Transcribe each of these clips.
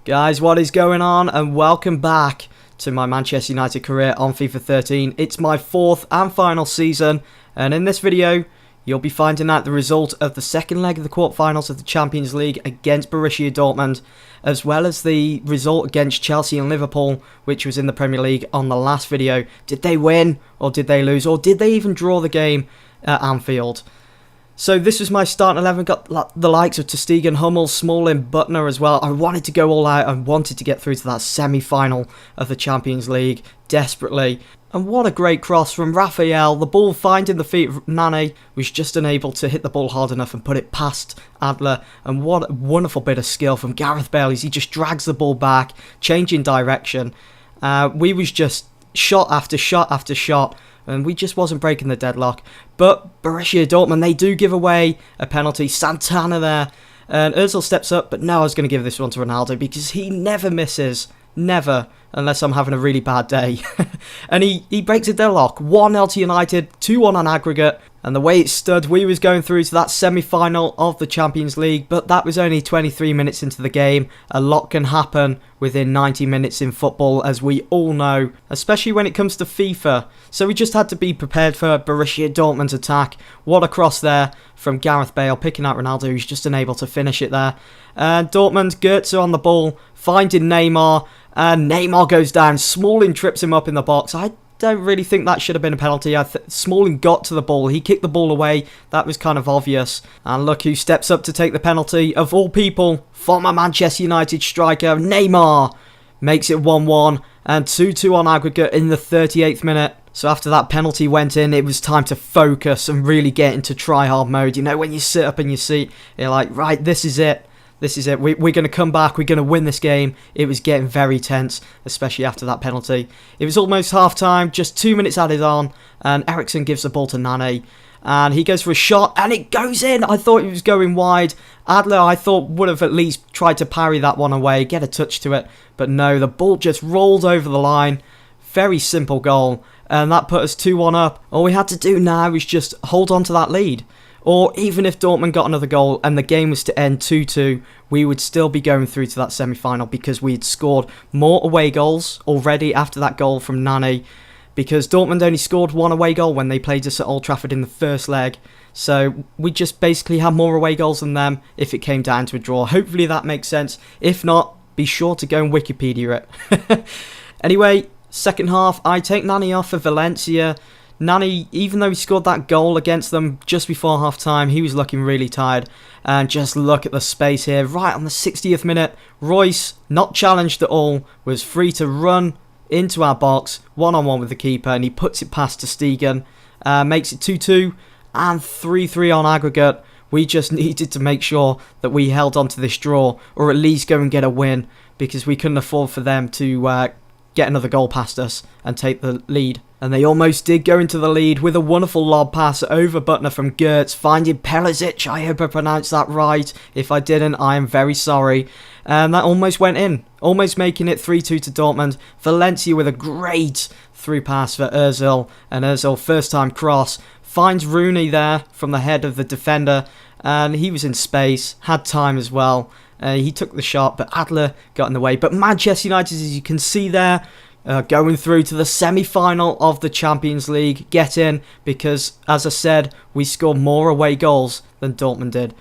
Guys, what is going on? And welcome back to my Manchester United career on FIFA 13. It's my fourth and final season, and in this video you'll be finding out the result of the second leg of the quarterfinals of the Champions League against Borussia Dortmund, as well as the result against Chelsea and Liverpool, which was in the Premier League on the last video. Did they win, or did they lose, or did they even draw the game at Anfield? So this was my starting 11, got the likes of ter Stegen, Hummels, Smalling, Butner as well. I wanted to go all out, I wanted to get through to that semi-final of the Champions League, desperately. And what a great cross from Raphael. The ball finding the feet of Nani, was just unable to hit the ball hard enough and put it past Adler. And what a wonderful bit of skill from Gareth Bale as he just drags the ball back, changing direction. We was just shot after shot after shot, and we just wasn't breaking the deadlock. But Borussia Dortmund, they do give away a penalty. Santana there, and Ozil steps up, but no, I was going to give this one to Ronaldo because he never misses. Never, unless I'm having a really bad day. And he breaks a deadlock. 1-0 to United, 2-1 on aggregate. And the way it stood, we was going through to that semi-final of the Champions League, but that was only 23 minutes into the game. A lot can happen within 90 minutes in football, as we all know, especially when it comes to FIFA. So we just had to be prepared for Borussia Dortmund's attack. What a cross there from Gareth Bale, picking out Ronaldo, who's just unable to finish it there. And Dortmund, Goetze on the ball, finding Neymar, and Neymar goes down. Smalling trips him up in the box. I don't really think that should have been a penalty. Smalling got to the ball. He kicked the ball away. That was kind of obvious. And look who steps up to take the penalty. Of all people, former Manchester United striker Neymar makes it 1-1 and 2-2 on aggregate in the 38th minute. So after that penalty went in, it was time to focus and really get into try-hard mode. You know, when you sit up in your seat, you're like, right, this is it. This is it. We're going to come back. We're going to win this game. It was getting very tense, especially after that penalty. It was almost half-time, just 2 minutes added on, and Eriksen gives the ball to Nani. And he goes for a shot, and it goes in. I thought it was going wide. Adler, I thought, would have at least tried to parry that one away, get a touch to it. But no, the ball just rolled over the line. Very simple goal. And that put us 2-1 up. All we had to do now was just hold on to that lead. Or even if Dortmund got another goal and the game was to end 2-2, we would still be going through to that semi-final because we had scored more away goals already after that goal from Nani, because Dortmund only scored one away goal when they played us at Old Trafford in the first leg. So we just basically had more away goals than them if it came down to a draw. Hopefully that makes sense. If not, be sure to go and Wikipedia it. Anyway, second half, I take Nani off for Valencia. Nani, even though he scored that goal against them just before half-time, he was looking really tired. And just look at the space here. Right on the 60th minute, Royce, not challenged at all, was free to run into our box, one-on-one with the keeper, and he puts it past ter Stegen, makes it 2-2 and 3-3 on aggregate. We just needed to make sure that we held on to this draw, or at least go and get a win, because we couldn't afford for them to get another goal past us and take the lead. And they almost did go into the lead with a wonderful lob pass over Butner from Goetze, finding Perisic. I hope I pronounced that right. If I didn't, I am very sorry. And that almost went in, almost making it 3-2 to Dortmund. Valencia with a great through pass for Ozil, and Ozil first time cross, finds Rooney there from the head of the defender, and he was in space, had time as well. He took the shot, but Adler got in the way. But Manchester United, as you can see there, going through to the semi-final of the Champions League, get in, because, as I said, we scored more away goals than Dortmund did.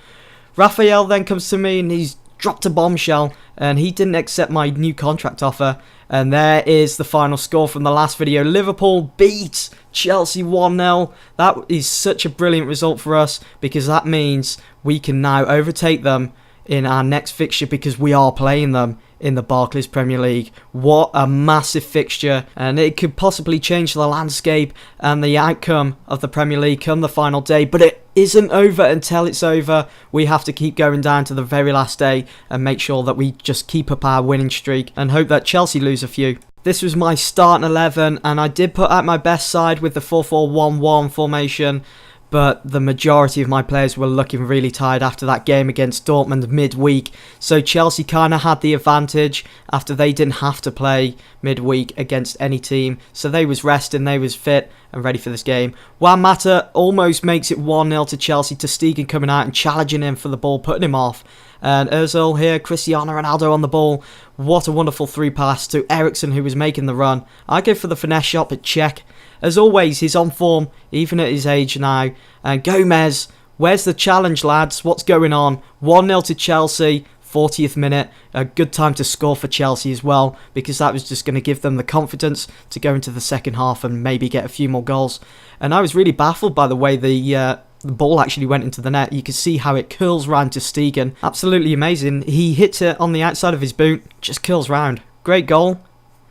Raphael then comes to me, and he's dropped a bombshell, and he didn't accept my new contract offer. And there is the final score from the last video. Liverpool beat Chelsea 1-0. That is such a brilliant result for us, because that means we can now overtake them in our next fixture, because we are playing them in the Barclays Premier League. What a massive fixture, and it could possibly change the landscape and the outcome of the Premier League come the final day, but it isn't over until it's over. We have to keep going down to the very last day and make sure that we just keep up our winning streak and hope that Chelsea lose a few. This was my starting 11, and I did put out my best side with the 4-4-1-1 formation, but the majority of my players were looking really tired after that game against Dortmund midweek. So Chelsea kind of had the advantage after they didn't have to play midweek against any team. So they was resting, they was fit and ready for this game. Juan Mata almost makes it 1-0 to Chelsea. ter Stegen coming out and challenging him for the ball, putting him off. And Ozil here, Cristiano Ronaldo on the ball. What a wonderful through pass to Eriksen, who was making the run. I go for the finesse shot, but check. As always, he's on form, even at his age now. And Gomez, where's the challenge, lads? What's going on? 1-0 to Chelsea. 40th minute, a good time to score for Chelsea as well, because that was just going to give them the confidence to go into the second half and maybe get a few more goals. And I was really baffled by the way the ball actually went into the net. You could see how it curls round to Stegen. Absolutely amazing. He hits it on the outside of his boot, just curls round. Great goal.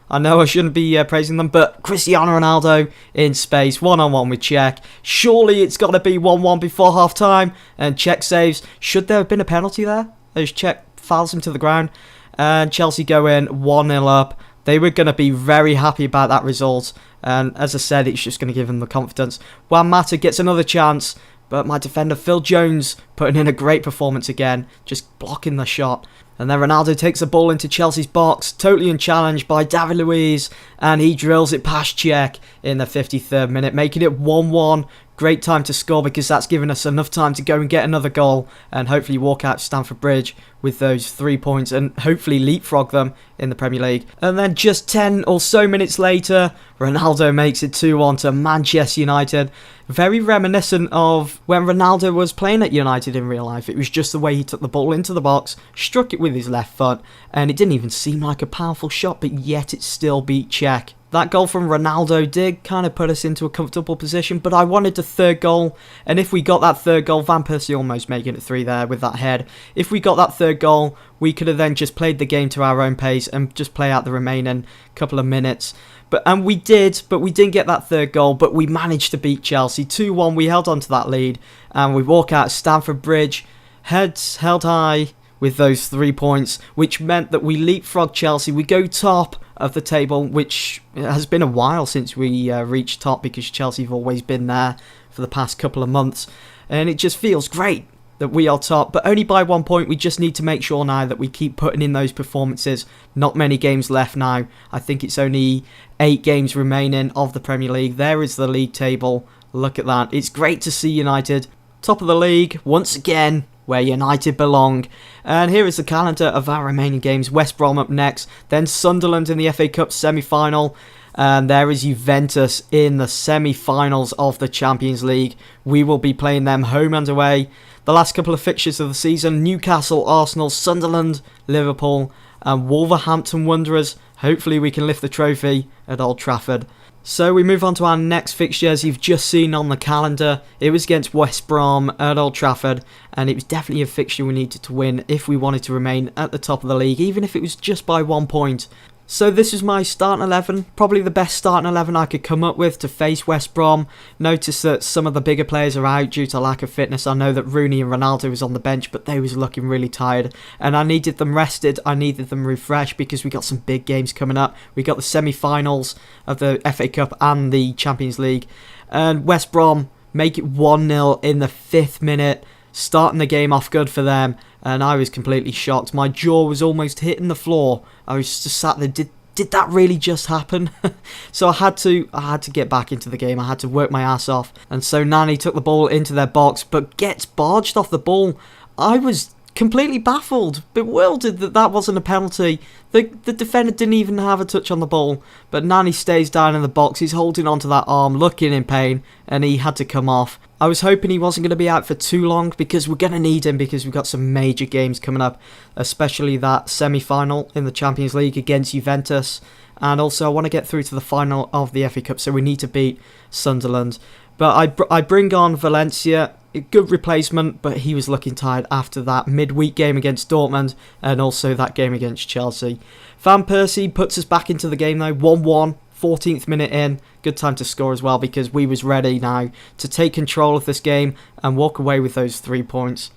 I know I shouldn't be praising them, but Cristiano Ronaldo in space, one-on-one with Czech. Surely it's got to be 1-1 before half-time, and Czech saves. Should there have been a penalty there? As Czech fouls him to the ground, and Chelsea go in 1-0 up. They were going to be very happy about that result, and as I said, it's just going to give them the confidence. Juan Mata gets another chance, but my defender Phil Jones putting in a great performance again, just blocking the shot. And then Ronaldo takes the ball into Chelsea's box, totally unchallenged by David Luiz, and he drills it past Czech in the 53rd minute, making it 1-1. Great time to score, because that's given us enough time to go and get another goal and hopefully walk out Stamford Bridge with those 3 points and hopefully leapfrog them in the Premier League. And then just 10 or so minutes later, Ronaldo makes it 2-1 to Manchester United. Very reminiscent of when Ronaldo was playing at United in real life. It was just the way he took the ball into the box, struck it with his left foot, and it didn't even seem like a powerful shot, but yet it still beat Czech. That goal from Ronaldo did kind of put us into a comfortable position, but I wanted the third goal, and if we got that third goal, Van Persie almost making it 3 there with that head. If we got that third goal, we could have then just played the game to our own pace and just play out the remaining couple of minutes. And we did, but we didn't get that third goal, but we managed to beat Chelsea 2-1. We held on to that lead, and we walk out Stamford Bridge, heads held high with those 3 points, which meant that we leapfrog Chelsea. We go top of the table, which has been a while since we reached top, because Chelsea have always been there for the past couple of months, and it just feels great that we are top, but only by 1 point. We just need to make sure now that we keep putting in those performances. Not many games left now. I think it's only 8 games remaining of the Premier League. There is the league table. Look at that. It's great to see United top of the league once again, where United belong. And here is the calendar of our remaining games. West Brom up next, then Sunderland in the FA Cup semi-final, and there is Juventus in the semi-finals of the Champions League. We will be playing them home and away. The last couple of fixtures of the season: Newcastle, Arsenal, Sunderland, Liverpool, and Wolverhampton Wanderers. Hopefully we can lift the trophy at Old Trafford. So we move on to our next fixture. As you've just seen on the calendar, it was against West Brom at Old Trafford, and it was definitely a fixture we needed to win if we wanted to remain at the top of the league, even if it was just by 1 point. So this is my starting 11, probably the best starting 11 I could come up with to face West Brom. Notice that some of the bigger players are out due to lack of fitness. I know that Rooney and Ronaldo was on the bench, but they was looking really tired, and I needed them rested, I needed them refreshed, because we got some big games coming up. We got the semi-finals of the FA Cup and the Champions League, and West Brom make it 1-0 in the 5th minute, starting the game off good for them. And I was completely shocked. My jaw was almost hitting the floor. I was just sat there. Did that really just happen? So I had to get back into the game. I had to work my ass off. And so Nani took the ball into their box, but gets barged off the ball. I was completely baffled, bewildered that wasn't a penalty. The defender didn't even have a touch on the ball, but Nani stays down in the box. He's holding onto that arm, looking in pain, and he had to come off. I was hoping he wasn't going to be out for too long, because we're going to need him, because we've got some major games coming up, especially that semi-final in the Champions League against Juventus, and also I want to get through to the final of the FA Cup, so we need to beat Sunderland. But I bring on Valencia, a good replacement, but he was looking tired after that midweek game against Dortmund and also that game against Chelsea. Van Persie puts us back into the game though, 1-1, 14th minute in. Good time to score as well, because we was ready now to take control of this game and walk away with those 3 points.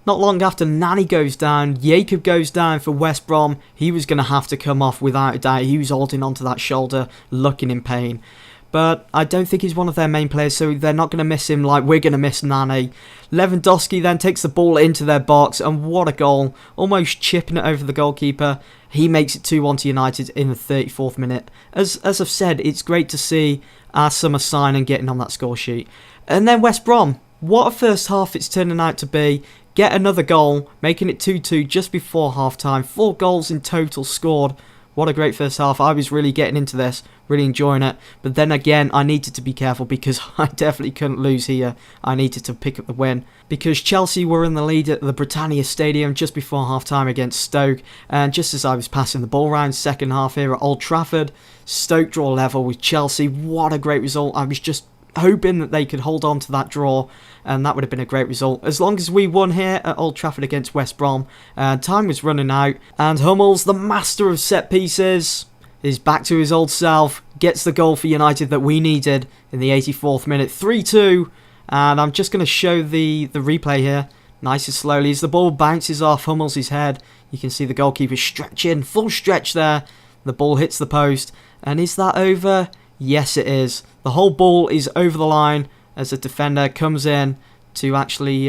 Not long after Nani goes down, Jacob goes down for West Brom. He was going to have to come off without a doubt. He was holding onto that shoulder, looking in pain. But I don't think he's one of their main players, so they're not going to miss him like we're going to miss Nani. Lewandowski then takes the ball into their box, and what a goal. Almost chipping it over the goalkeeper. He makes it 2-1 to United in the 34th minute. As I've said, it's great to see our summer signing getting on that score sheet. And then West Brom. What a first half it's turning out to be. get another goal, making it 2-2 just before half-time. 4 goals in total scored. What a great first half. I was really getting into this, really enjoying it. But then again, I needed to be careful because I definitely couldn't lose here. I needed to pick up the win. Because Chelsea were in the lead at the Britannia Stadium just before half-time against Stoke. And just as I was passing the ball around second half here at Old Trafford, Stoke draw level with Chelsea. What a great result. I was just hoping that they could hold on to that draw, and that would have been a great result. As long as we won here at Old Trafford against West Brom, time was running out, and Hummels, the master of set pieces, is back to his old self, gets the goal for United that we needed in the 84th minute, 3-2, and I'm just going to show the replay here, nice and slowly, as the ball bounces off Hummels' head. You can see the goalkeeper stretching, full stretch there, the ball hits the post, and is that over? Yes, it is. The whole ball is over the line as the defender comes in to actually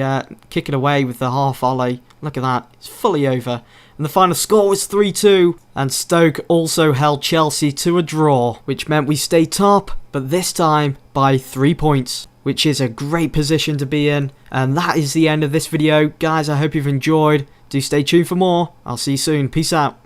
kick it away with the half volley. Look at that. It's fully over. And the final score was 3-2. And Stoke also held Chelsea to a draw, which meant we stayed top, but this time by 3 points, which is a great position to be in. And that is the end of this video. Guys, I hope you've enjoyed. Do stay tuned for more. I'll see you soon. Peace out.